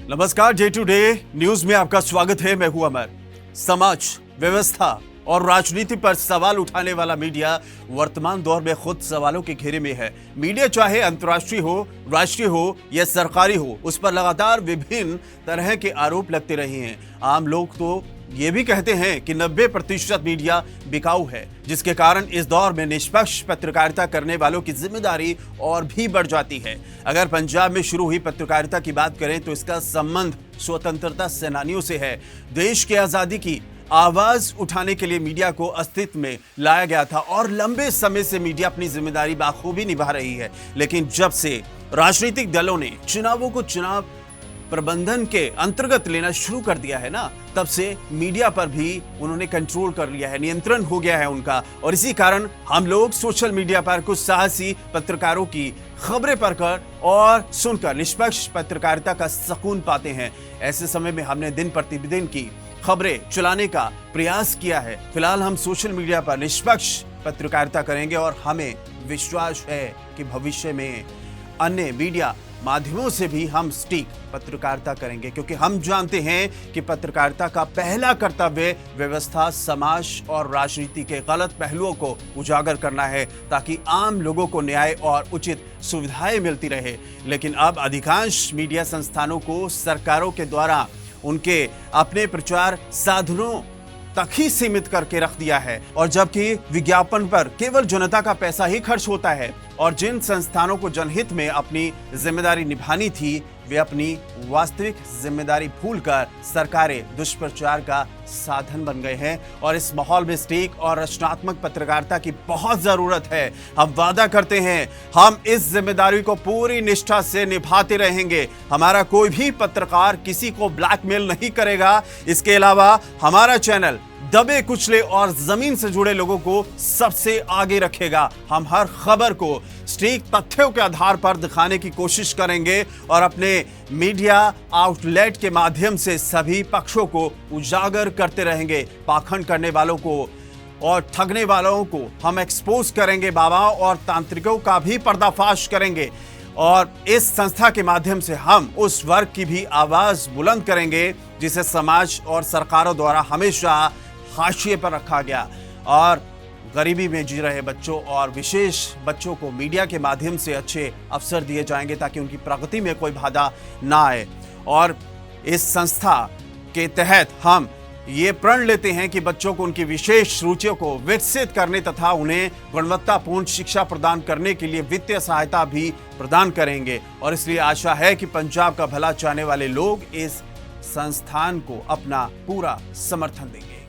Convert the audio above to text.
नमस्कार, day to day news में आपका स्वागत है। मैं हूं अमर। समाज, व्यवस्था और राजनीति पर सवाल उठाने वाला मीडिया वर्तमान दौर में खुद सवालों के घेरे में है। मीडिया चाहे अंतर्राष्ट्रीय हो, राष्ट्रीय हो या सरकारी हो, उस पर लगातार विभिन्न तरह के आरोप लगते रहे हैं। आम लोग तो ये भी कहते हैं कि 90% मीडिया बिकाऊ है, जिसके कारण इस दौर में निष्पक्ष पत्रकारिता करने वालों की जिम्मेदारी और भी बढ़ जाती है। अगर पंजाब में शुरू हुई पत्रकारिता की बात करें तो इसका संबंध स्वतंत्रता सेनानियों से है। देश की आजादी की आवाज उठाने के लिए मीडिया को अस्तित्व में लाया गया था और लंबे समय से मीडिया अपनी जिम्मेदारी बाखूबी निभा रही है। लेकिन जब से राजनीतिक दलों ने चुनावों को चुनाव प्रबंधन के अंतर्गत लेना शुरू कर दिया है ना, तब से मीडिया पर भी उन्होंने कंट्रोल कर लिया है, नियंत्रण हो गया है उनका। और इसी कारण हम लोग सोशल मीडिया पर कुछ साहसी पत्रकारों की खबरें पढ़कर और सुनकर निष्पक्ष पत्रकारिता का सुकून पाते हैं। ऐसे समय में हमने दिन प्रतिदिन की खबरें चलाने का प्रयास किया है। फिलहाल हम सोशल मीडिया पर निष्पक्ष पत्रकारिता करेंगे और हमें विश्वास है कि भविष्य में अन्य मीडिया माध्यमों से भी हम सटीक पत्रकारिता करेंगे, क्योंकि हम जानते हैं कि पत्रकारिता का पहला कर्तव्य व्यवस्था, समाज और राजनीति के गलत पहलुओं को उजागर करना है, ताकि आम लोगों को न्याय और उचित सुविधाएं मिलती रहे। लेकिन अब अधिकांश मीडिया संस्थानों को सरकारों के द्वारा उनके अपने प्रचार साधनों तक ही सीमित करके रख दिया है, और जबकि विज्ञापन पर केवल जनता का पैसा ही खर्च होता है। और जिन संस्थानों को जनहित में अपनी जिम्मेदारी निभानी थी, वे अपनी वास्तविक जिम्मेदारी भूलकर सरकारें दुष्प्रचार का साधन बन गए हैं। और इस माहौल में सटीक और रचनात्मक पत्रकारिता की बहुत जरूरत है। हम वादा करते हैं, हम इस जिम्मेदारी को पूरी निष्ठा से निभाते रहेंगे। हमारा कोई भी पत्रकार किसी को ब्लैकमेल नहीं करेगा। इसके अलावा हमारा चैनल दबे कुचले और जमीन से जुड़े लोगों को सबसे आगे रखेगा। हम हर खबर को सटीक तथ्यों के आधार पर दिखाने की कोशिश करेंगे और अपने मीडिया आउटलेट के माध्यम से सभी पक्षों को उजागर करते रहेंगे। पाखंड करने वालों को और ठगने वालों को हम एक्सपोज करेंगे। बाबाओं और तांत्रिकों का भी पर्दाफाश करेंगे। और इस संस्था के माध्यम से हम उस वर्ग की भी आवाज बुलंद करेंगे जिसे समाज और सरकारों द्वारा हमेशा हाशिए पर रखा गया। और गरीबी में जी रहे बच्चों और विशेष बच्चों को मीडिया के माध्यम से अच्छे अवसर दिए जाएंगे, ताकि उनकी प्रगति में कोई बाधा ना आए। और इस संस्था के तहत हम ये प्रण लेते हैं कि बच्चों को उनकी विशेष रुचियों को विकसित करने तथा उन्हें गुणवत्तापूर्ण शिक्षा प्रदान करने के लिए वित्तीय सहायता भी प्रदान करेंगे। और इसलिए आशा है कि पंजाब का भला चाहने वाले लोग इस संस्थान को अपना पूरा समर्थन देंगे।